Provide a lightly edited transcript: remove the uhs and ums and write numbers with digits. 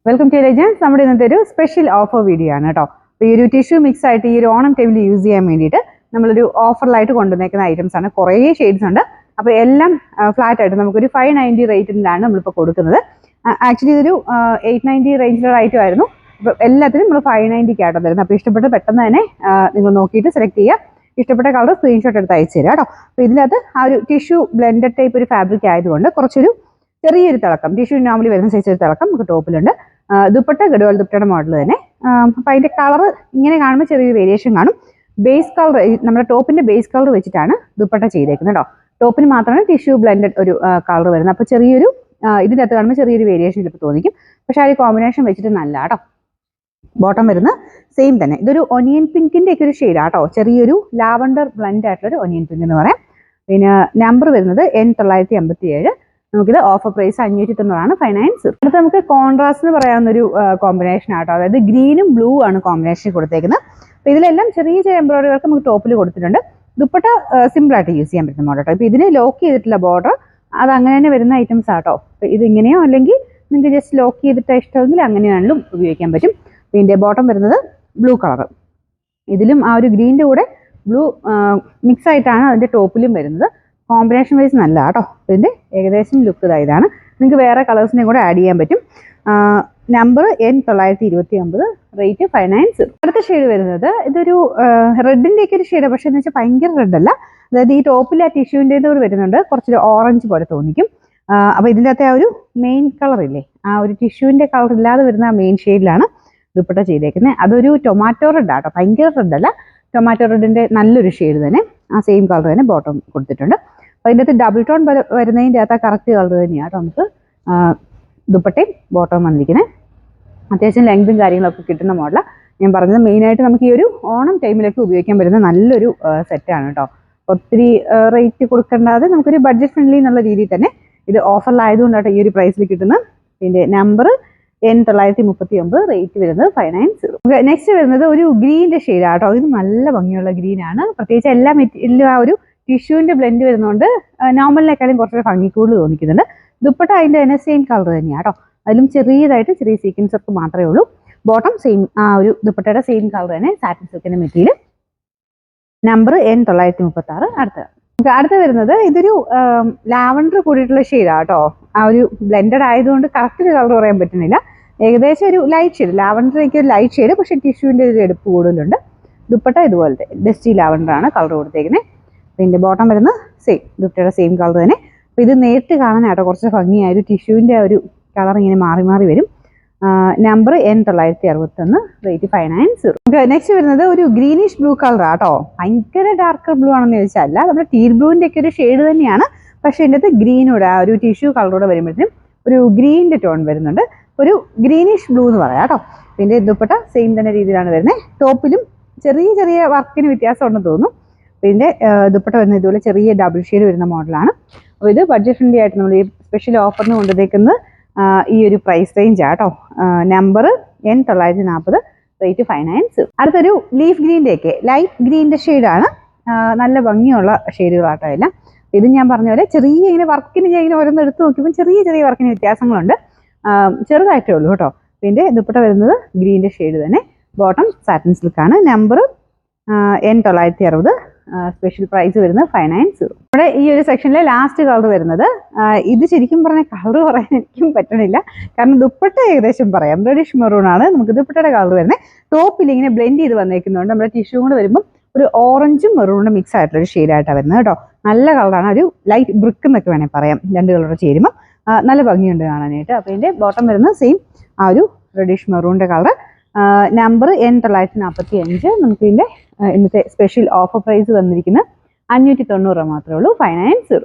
Welcome to legends. നമ്മുടെ ഇന്നത്തെ ഒരു സ്പെഷ്യൽ ഓഫർ വീഡിയോ ആണ് കേട്ടോ. അപ്പോൾ ഈ ഒരു ടിഷ്യൂ മിക്സ് ആയിട്ട് ഈ ഒരു ഓണം ടൈമിൽ യൂസ് ചെയ്യാൻ വേണ്ടിയിട്ട് നമ്മളൊരു ഓഫറിലായിട്ട് കൊണ്ടുവന്നേക്കുന്ന ഐറ്റംസ് ആണ്. കുറേ ഷെയ്ഡ്സ് ഉണ്ട്. അപ്പോൾ എല്ലാം ഫ്ലാറ്റ് ആയിട്ട് നമുക്കൊരു 590 റേറ്റിലാണ് നമ്മളിപ്പോൾ കൊടുക്കുന്നത്. ആക്ച്വലി ഇതൊരു 890 റേഞ്ചിലുള്ള ഐറ്റം ആയിരുന്നു. അപ്പോൾ എല്ലാത്തിനും നമ്മൾ 590 ആയിട്ടോ തരുന്നത്. അപ്പോൾ ഇഷ്ടപ്പെട്ട് പെട്ടെന്ന് തന്നെ നിങ്ങൾ നോക്കിയിട്ട് സെലക്ട് ചെയ്യുക. ഇഷ്ടപ്പെട്ട കളർ സ്ക്രീൻഷോട്ട് എടുത്ത് അയച്ചു തരാം കേട്ടോ. അപ്പോൾ ഇതിനകത്ത് ആ ഒരു ടിഷ്യൂ ബ്ലെൻഡഡ് ടൈപ്പ് ഒരു ഫാബ്രിക് ആയതുകൊണ്ട് കുറച്ചൊരു ചെറിയൊരു തിളക്കം, ടിഷ്യൂ നോർമലി വരുന്ന സൈസ് ഒരു തിളക്കം നമുക്ക് ടോപ്പിലുണ്ട്. ദുപ്പട്ട ഗഡ്വാൾ ദുപ്പട്ടയുടെ മോഡൽ തന്നെ. അപ്പോൾ അതിൻ്റെ കളർ ഇങ്ങനെ കാണുമ്പോൾ ചെറിയൊരു വേരിയേഷൻ കാണും. ബേസ് കളർ നമ്മുടെ ടോപ്പിൻ്റെ ബേസ് കളർ വെച്ചിട്ടാണ് ദുപ്പട്ട ചെയ്തേക്കുന്നത് കേട്ടോ. ടോപ്പിന് മാത്രമാണ് ടിഷ്യൂ ബ്ലെൻഡഡ് ഒരു കളർ വരുന്നത്. അപ്പോൾ ചെറിയൊരു ഇതിൻ്റെ അകത്ത് കാണുമ്പോൾ ചെറിയൊരു വേരിയേഷൻ ഇപ്പോൾ തോന്നിക്കും. പക്ഷേ ആ ഒരു കോമ്പിനേഷൻ വെച്ചിട്ട് നല്ല കേട്ടോ. ബോട്ടം വരുന്ന സെയിം തന്നെ. ഇതൊരു ഒനിയൻ പിങ്കിൻ്റെ ഒക്കെ ഒരു ഷെയ്ഡാണ് കേട്ടോ. ചെറിയൊരു ലാവണ്ടർ ബ്ലെൻഡ് ആയിട്ടുള്ളൊരു ഒനിയൻ പിങ്ക് എന്ന് പറയാം. പിന്നെ നമ്പർ വരുന്നത് N957. നമുക്കിത് ഓഫർ പ്രൈസ് 590 590. അടുത്ത് നമുക്ക് കോൺട്രാസ്റ്റ് എന്ന് പറയാവുന്നൊരു കോമ്പിനേഷൻ ആട്ടോ. അതായത് ഗ്രീനും ബ്ലൂ ആണ് കോമ്പിനേഷൻ കൊടുത്തേക്കുന്നത്. അപ്പോൾ ഇതിലെല്ലാം ചെറിയ ചെറിയ എംബ്രോയിഡറികൾക്ക് നമുക്ക് ടോപ്പിൽ കൊടുത്തിട്ടുണ്ട്. ദുപ്പട്ട സിമ്പിളായിട്ട് യൂസ് ചെയ്യാൻ പറ്റുന്ന മോഡൽ കേട്ടോ. ഇപ്പോൾ ഇതിന് ലോക്ക് ചെയ്തിട്ടുള്ള ബോർഡർ അത് അങ്ങനെ തന്നെ വരുന്ന ഐറ്റംസ് ആട്ടോ. അപ്പോൾ ഇതിങ്ങനെയോ അല്ലെങ്കിൽ നിങ്ങൾക്ക് ജസ്റ്റ് ലോക്ക് ചെയ്തിട്ട് ഇഷ്ടമെങ്കിൽ അങ്ങനെയാണെങ്കിലും ഉപയോഗിക്കാൻ പറ്റും. പിന്നെ ബോട്ടം വരുന്നത് ബ്ലൂ കളർ. ഇതിലും ആ ഒരു ഗ്രീനിൻ്റെ കൂടെ ബ്ലൂ മിക്സ് ആയിട്ടാണ് അതിൻ്റെ ടോപ്പിലും വരുന്നത്. കോമ്പിനേഷൻ വൈസ് നല്ല കേട്ടോ. ഇതിൻ്റെ ഏകദേശം ലുക്ക് ഇതാണ്. നിങ്ങൾക്ക് വേറെ കളേഴ്സിനെ കൂടെ ആഡ് ചെയ്യാൻ പറ്റും. Number N929, rate 590. അടുത്ത ഷെയ്ഡ് വരുന്നത് ഇതൊരു റെഡിൻ്റെ ഒക്കെ ഒരു ഷെയ്ഡ്. പക്ഷേ എന്ന് വെച്ചാൽ ഭയങ്കര റെഡല്ല. അതായത് ഈ ടോപ്പിൽ ആ ടിഷ്യൂൻ്റെ കൂടെ വരുന്നുണ്ട്. കുറച്ചൊരു ഓറഞ്ച് പോലെ തോന്നിക്കും. അപ്പോൾ ഇതിൻ്റെ അകത്തെ ആ ഒരു മെയിൻ കളർ ഇല്ലേ, ആ ഒരു ടിഷ്യൂവിൻ്റെ കളർ ഇല്ലാതെ വരുന്ന ആ മെയിൻ ഷെയ്ഡിലാണ് ദുപ്പട്ട ചെയ്തേക്കുന്നത്. അതൊരു ടൊമാറ്റോ റെഡ് ആട്ടോ. ഭയങ്കര റെഡല്ല, ടൊമാറ്റോ റെഡിൻ്റെ നല്ലൊരു ഷെയ്ഡ് തന്നെ. ആ സെയിം കളർ തന്നെ ബോട്ടം കൊടുത്തിട്ടുണ്ട്. അപ്പോൾ അതിൻ്റെ അകത്ത് ഡബിൾ ടോൺ വരുന്നതിൻ്റെ അകത്ത് ആ കറക്റ്റ് കളർ തന്നെയാണ് നമുക്ക് ദുപ്പട്ടയും ബോട്ടവും വന്നിരിക്കുന്നത്. അത്യാവശ്യം ലെങ്തും കാര്യങ്ങളൊക്കെ കിട്ടുന്ന മോഡലാണ്. ഞാൻ പറഞ്ഞത് മെയിനായിട്ട് നമുക്ക് ഈ ഒരു ഓണം ടൈമിലൊക്കെ ഉപയോഗിക്കാൻ പറ്റുന്ന നല്ലൊരു സെറ്റാണ് കേട്ടോ. ഒത്തിരി റേറ്റ് കൊടുക്കേണ്ടാതെ നമുക്കൊരു ബഡ്ജറ്റ് ഫ്രണ്ട്ലി എന്നുള്ള രീതിയിൽ തന്നെ ഇത് ഓഫറിലായതുകൊണ്ടാണ് ഈ ഒരു പ്രൈസിൽ കിട്ടുന്നത്. പിന്നെ നമ്പർ N939, റേറ്റ് വരുന്നത് 590. നെക്സ്റ്റ് വരുന്നത് ഒരു ഗ്രീനിൻ്റെ ഷെയ്ഡാണ് കേട്ടോ. ഇത് നല്ല ഭംഗിയുള്ള ഗ്രീനാണ്. പ്രത്യേകിച്ച് എല്ലാ മെറ്റീരിയലും ആ ഒരു ടിഷ്യൂവിൻ്റെ ബ്ലെൻഡ് വരുന്നതുകൊണ്ട് നോർമലിനേക്കാളും കുറച്ചൊരു ഭംഗി കൂടുതൽ തോന്നിക്കുന്നുണ്ട്. ദുപ്പട്ട അതിൻ്റെ തന്നെ സെയിം കളർ തന്നെയാണ് കേട്ടോ. അതിലും ചെറിയതായിട്ട് ചെറിയ സീക്വൻസ് ഒക്കെ മാത്രമേ ഉള്ളൂ. ബോട്ടം സെയിം ആ ഒരു ദുപ്പട്ടയുടെ സെയിം കളർ തന്നെ, സാറ്റിൻ സിൽക്കിൻ്റെ മെറ്റീരിയൽ. Number N936. അടുത്ത വരുന്നത് ഇതൊരു ലാവണ്ടർ കൂടിയിട്ടുള്ള ഷെയ്ഡാണ് കേട്ടോ. ആ ഒരു ബ്ലെൻഡഡ് ആയതുകൊണ്ട് കറക്റ്റ് കളർ പറയാൻ പറ്റുന്നില്ല. ഏകദേശം ഒരു ലൈറ്റ് ഷെയ്ഡ്, ലാവണ്ടറേക്ക് ഒരു ലൈറ്റ് ഷെയ്ഡ്, പക്ഷേ ടിഷ്യൂവിൻ്റെ ഒരു എടുപ്പ് കൂടുതലുണ്ട്. ദുപ്പട്ട ഇതുപോലത്തെ ഡസ്റ്റി ലാവണ്ടറാണ് കളർ കൊടുത്തേക്കുന്നത്. പിന്നെ ബോട്ടം വരുന്നത് സെയിം, ദുപ്പട്ടയുടെ സെയിം കളർ തന്നെ. അപ്പോൾ ഇത് നേരിട്ട് കാണാനാട്ടോ കുറച്ച് ഭംഗിയായ ഒരു ടിഷ്യൂവിൻ്റെ ഒരു കളർ ഇങ്ങനെ മാറി മാറി വരും. Number N961, rate 590. നെക്സ്റ്റ് വരുന്നത് ഒരു ഗ്രീനിഷ് ബ്ലൂ കളർ ആട്ടോ. ഭയങ്കര ഡാർക്കർ ബ്ലൂ ആണെന്ന് ചോദിച്ചാൽ അല്ല, നമ്മുടെ ടീൽ ബ്ലൂവിൻ്റെ ഒക്കെ ഒരു ഷെയ്ഡ് തന്നെയാണ്. പക്ഷേ ഇതിൻ്റെ അകത്ത് ഗ്രീനോടെ ആ ഒരു ടിഷ്യൂ കളറോടെ വരുമ്പോഴത്തേനും ഒരു ഗ്രീനിൻ്റെ ടോൺ വരുന്നുണ്ട്. ഒരു ഗ്രീനിഷ് ബ്ലൂ എന്ന് പറയാം കേട്ടോ. പിന്നെ ദുപ്പട്ട സെയിം തന്നെ രീതിയിലാണ് വരുന്നത്. ടോപ്പിലും ചെറിയ ചെറിയ വർക്കിന് വ്യത്യാസം ഉണ്ടെന്ന് തോന്നുന്നു. പിന്നെ ദുപ്പട്ട വരുന്നത് ഇതുപോലെ ചെറിയ ഡബിൾ ഷെയ്ഡ് വരുന്ന മോഡലാണ്. അപ്പോൾ ഇത് ബഡ്ജറ്റ് ഫ്രണ്ട്ലി ആയിട്ട് നമ്മൾ ഈ സ്പെഷ്യൽ ഓഫറിന് കൊണ്ടുവന്നേക്കുന്നത് ഈ ഒരു പ്രൈസ് റേഞ്ച് ആട്ടോ. Number N940, rate 590. അടുത്തൊരു ലീഫ് ഗ്രീൻ്റെ ഒക്കെ ലൈറ്റ് ഗ്രീൻ്റെ ഷെയ്ഡാണ്. നല്ല ഭംഗിയുള്ള ഷെയ്ഡുകളാട്ടോ എല്ലാം. ഇത് ഞാൻ പറഞ്ഞ പോലെ ചെറിയ ഇങ്ങനെ വർക്കിന് ഞാൻ ഇങ്ങനെ ഓരോന്ന് എടുത്ത് നോക്കിയപ്പോൾ ചെറിയ ചെറിയ വർക്കിന് വ്യത്യാസങ്ങളുണ്ട്. ചെറുതായിട്ടേ ഉള്ളൂ കേട്ടോ. പിന്നെ ദുപ്പട്ട വരുന്നത് ഗ്രീൻ്റെ ഷെയ്ഡ് തന്നെ. ബോട്ടം സാറ്റിൻ സിൽക്കാണ്. നമ്പർ N960, സ്പെഷ്യൽ പ്രൈസ് വരുന്നത് 590. ഇവിടെ ഈ ഒരു സെക്ഷനിലെ ലാസ്റ്റ് കളർ വരുന്നത് ഇത് ശരിക്കും പറഞ്ഞാൽ കളർ പറയാൻ എനിക്കും പറ്റണില്ല. കാരണം ദുപ്പട്ട ഏകദേശം പറയാം റെഡിഷ് മെറൂൺ ആണ് നമുക്ക് ദുപ്പട്ടയുടെ കളർ വരുന്നത്. ടോപ്പിൽ ഇങ്ങനെ ബ്ലെൻഡ് ചെയ്ത് വന്നേക്കുന്നതുകൊണ്ട് നമ്മുടെ ടിഷ്യൂ കൂടെ വരുമ്പോൾ ഒരു ഓറഞ്ചും മെറൂണും മിക്സ് ആയിട്ടുള്ള ഒരു ഷെയ്ഡായിട്ടാണ് വരുന്നത് കേട്ടോ. നല്ല കളറാണ്. ഒരു ലൈറ്റ് ബ്രിക്ക് എന്നൊക്കെ വേണമെങ്കിൽ പറയാം. രണ്ട് കളർ ചേരുമ്പോൾ നല്ല ഭംഗിയുണ്ട് കാണാനായിട്ട്. അപ്പോൾ ഇതിൻ്റെ ബോട്ടം വരുന്നത് സെയിം ആ ഒരു റെഡിഷ് മെറൂണിൻ്റെ കളർ. Number N945. നമുക്ക് ഇതിൻ്റെ ഇന്നത്തെ സ്പെഷ്യൽ ഓഫർ പ്രൈസ് വന്നിരിക്കുന്നത് 590 മാത്രമേ ഉള്ളൂ, 590.